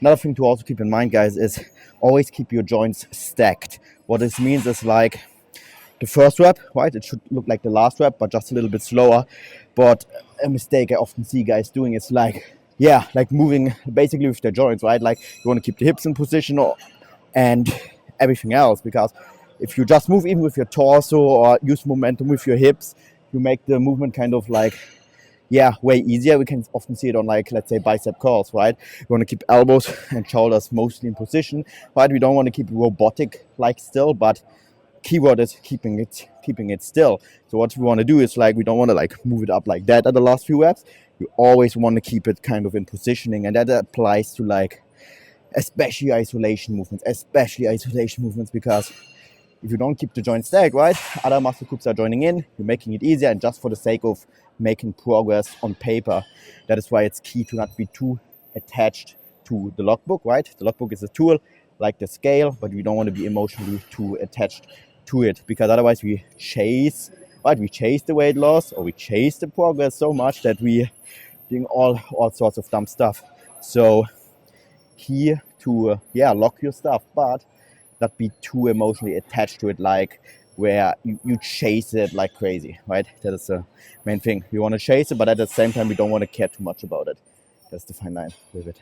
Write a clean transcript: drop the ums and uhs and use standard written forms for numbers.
Another thing to also keep in mind, guys, is always keep your joints stacked. What this means is like the first rep, right? It should look like the last rep, but just a little bit slower. But a mistake I often see guys doing is like, yeah, like moving basically with their joints, right? Like you want to keep the hips in position and everything else, because if you just move even with your torso or use momentum with your hips, you make the movement kind of like, yeah, way easier. We can often see it on like, let's say, bicep curls, right? We want to keep elbows and shoulders mostly in position, right? We don't want to keep robotic like still, but keyword is keeping it still. So what we want to do is like, we don't want to like move it up like that at the last few reps. You always want to keep it kind of in positioning, and that applies to like especially isolation movements, because if you don't keep the joint stacked, right, other muscle groups are joining in, you're making it easier, and just for the sake of making progress on paper, that is why it's key to not be too attached to the logbook, right? The logbook is a tool like the scale, but we don't want to be emotionally too attached to it, because otherwise we chase the weight loss, or we chase the progress so much that we doing all sorts of dumb stuff. So key to lock your stuff, but not be too emotionally attached to it, like where you chase it like crazy, right? That is the main thing. We want to chase it, but at the same time we don't want to care too much about it. That's the fine line with it.